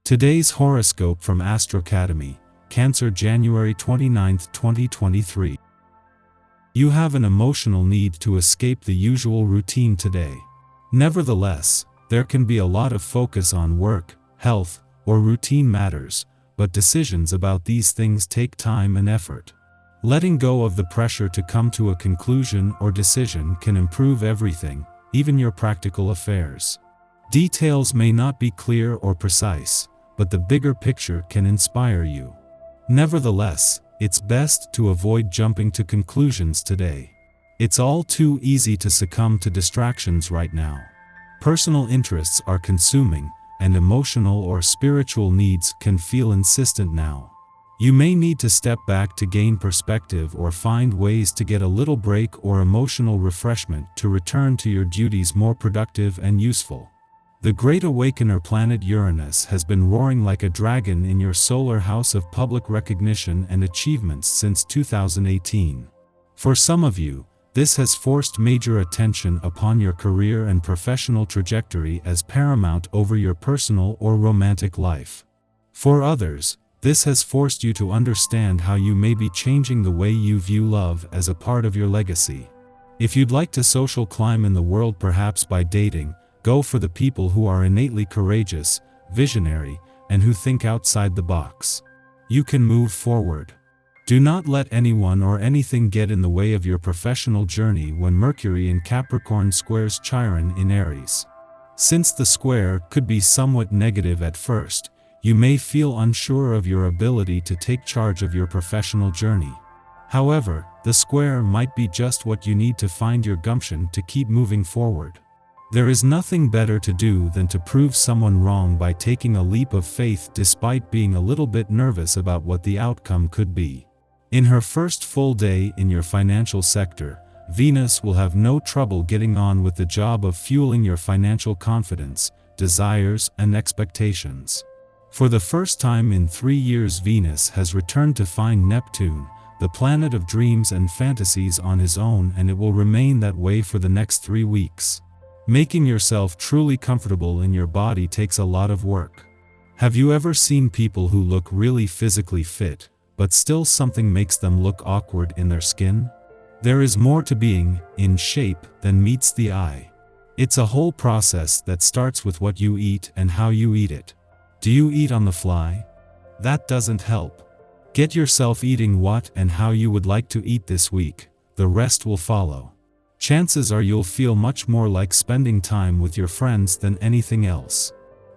Today's horoscope from Astrocademy, Cancer, January 29, 2023. You have an emotional need to escape the usual routine today. Nevertheless, there can be a lot of focus on work, health, or routine matters, but decisions about these things take time and effort. Letting go of the pressure to come to a conclusion or decision can improve everything, even your practical affairs. Details may not be clear or precise, but the bigger picture can inspire you. Nevertheless, it's best to avoid jumping to conclusions today. It's all too easy to succumb to distractions right now. Personal interests are consuming, and emotional or spiritual needs can feel insistent now. You may need to step back to gain perspective or find ways to get a little break or emotional refreshment to return to your duties more productive and useful. The Great Awakener planet Uranus has been roaring like a dragon in your solar house of public recognition and achievements since 2018. For some of you, this has forced major attention upon your career and professional trajectory as paramount over your personal or romantic life. For others, this has forced you to understand how you may be changing the way you view love as a part of your legacy. If you'd like to social climb in the world, perhaps by dating, go for the people who are innately courageous, visionary, and who think outside the box. You can move forward. Do not let anyone or anything get in the way of your professional journey when Mercury in Capricorn squares Chiron in Aries. Since the square could be somewhat negative at first, you may feel unsure of your ability to take charge of your professional journey. However, the square might be just what you need to find your gumption to keep moving forward. There is nothing better to do than to prove someone wrong by taking a leap of faith despite being a little bit nervous about what the outcome could be. In her first full day in your financial sector, Venus will have no trouble getting on with the job of fueling your financial confidence, desires, and expectations. For the first time in 3 years, Venus has returned to find Neptune, the planet of dreams and fantasies, on his own, and it will remain that way for the next 3 weeks. Making yourself truly comfortable in your body takes a lot of work. Have you ever seen people who look really physically fit, but still something makes them look awkward in their skin? There is more to being in shape than meets the eye. It's a whole process that starts with what you eat and how you eat it. Do you eat on the fly? That doesn't help. Get yourself eating what and how you would like to eat this week. The rest will follow. Chances are you'll feel much more like spending time with your friends than anything else.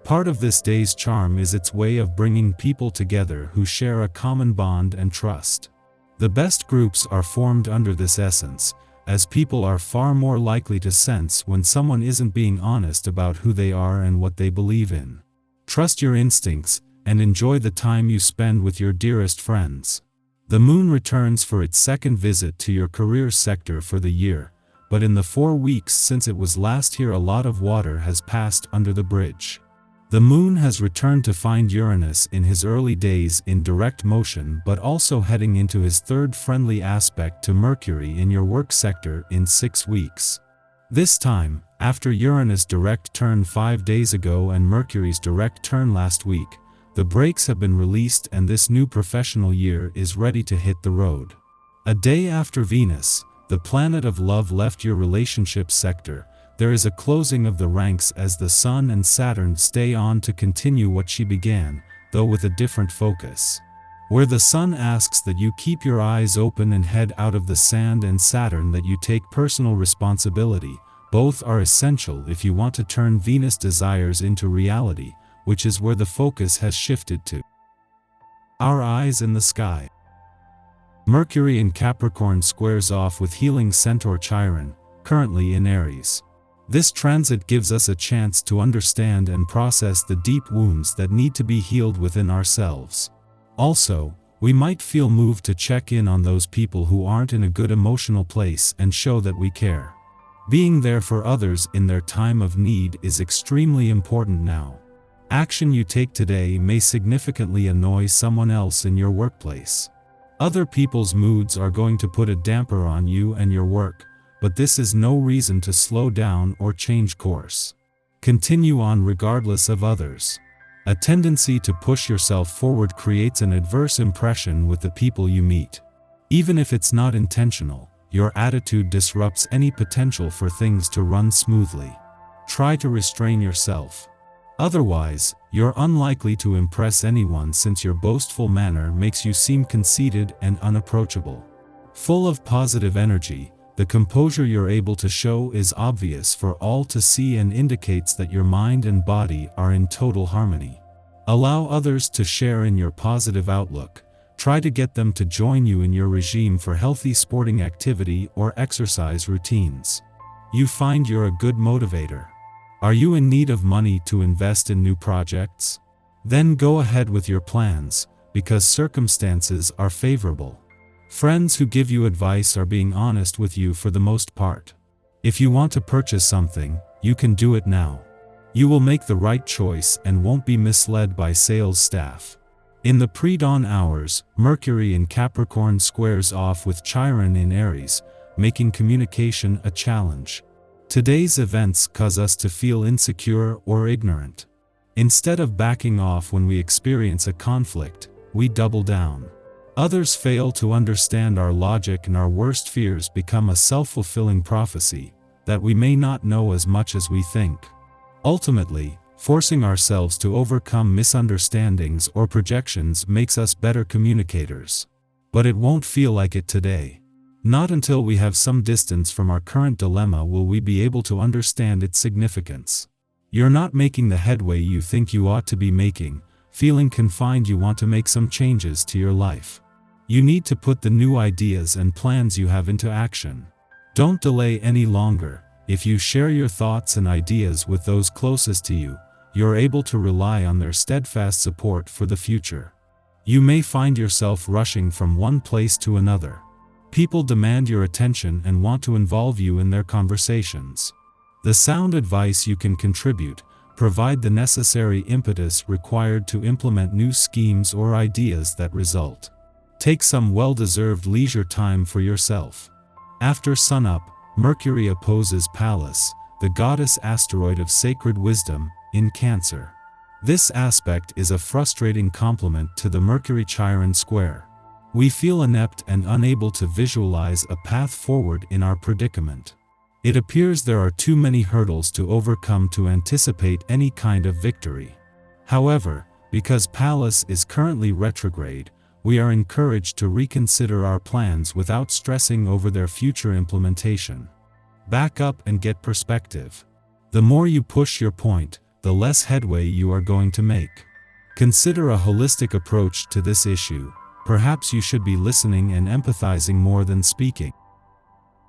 Part of this day's charm is its way of bringing people together who share a common bond and trust. The best groups are formed under this essence, as people are far more likely to sense when someone isn't being honest about who they are and what they believe in. Trust your instincts, and enjoy the time you spend with your dearest friends. The moon returns for its second visit to your career sector for the year, but in the 4 weeks since it was last here, a lot of water has passed under the bridge. The moon has returned to find Uranus in his early days in direct motion, but also heading into his third friendly aspect to Mercury in your work sector in 6 weeks. This time, after Uranus' direct turn 5 days ago and Mercury's direct turn last week, the brakes have been released and this new professional year is ready to hit the road. A day after Venus, the planet of love, left your relationship sector, there is a closing of the ranks as the Sun and Saturn stay on to continue what she began, though with a different focus. Where the Sun asks that you keep your eyes open and head out of the sand, and Saturn that you take personal responsibility, both are essential if you want to turn Venus desires into reality, which is where the focus has shifted to. Our eyes in the sky. Mercury in Capricorn squares off with healing centaur Chiron, currently in Aries. This transit gives us a chance to understand and process the deep wounds that need to be healed within ourselves. Also, we might feel moved to check in on those people who aren't in a good emotional place and show that we care. Being there for others in their time of need is extremely important now. Action you take today may significantly annoy someone else in your workplace. Other people's moods are going to put a damper on you and your work, but this is no reason to slow down or change course. Continue on regardless of others. A tendency to push yourself forward creates an adverse impression with the people you meet. Even if it's not intentional, your attitude disrupts any potential for things to run smoothly. Try to restrain yourself. Otherwise, you're unlikely to impress anyone since your boastful manner makes you seem conceited and unapproachable. Full of positive energy, the composure you're able to show is obvious for all to see and indicates that your mind and body are in total harmony. Allow others to share in your positive outlook. Try to get them to join you in your regime for healthy sporting activity or exercise routines. You find you're a good motivator. Are you in need of money to invest in new projects? Then go ahead with your plans, because circumstances are favorable. Friends who give you advice are being honest with you for the most part. If you want to purchase something, you can do it now. You will make the right choice and won't be misled by sales staff. In the pre-dawn hours, Mercury in Capricorn squares off with Chiron in Aries, making communication a challenge. Today's events cause us to feel insecure or ignorant. Instead of backing off when we experience a conflict, we double down. Others fail to understand our logic and our worst fears become a self-fulfilling prophecy, that we may not know as much as we think. Ultimately, forcing ourselves to overcome misunderstandings or projections makes us better communicators. But it won't feel like it today. Not until we have some distance from our current dilemma will we be able to understand its significance. You're not making the headway you think you ought to be making. Feeling confined, you want to make some changes to your life. You need to put the new ideas and plans you have into action. Don't delay any longer. If you share your thoughts and ideas with those closest to you, you're able to rely on their steadfast support for the future. You may find yourself rushing from one place to another. People demand your attention and want to involve you in their conversations. The sound advice you can contribute, provide the necessary impetus required to implement new schemes or ideas that result. Take some well-deserved leisure time for yourself. After sunup, Mercury opposes Pallas, the goddess asteroid of sacred wisdom, in Cancer. This aspect is a frustrating complement to the Mercury-Chiron square. We feel inept and unable to visualize a path forward in our predicament. It appears there are too many hurdles to overcome to anticipate any kind of victory. However, because Pallas is currently retrograde, we are encouraged to reconsider our plans without stressing over their future implementation. Back up and get perspective. The more you push your point, the less headway you are going to make. Consider a holistic approach to this issue. Perhaps you should be listening and empathizing more than speaking.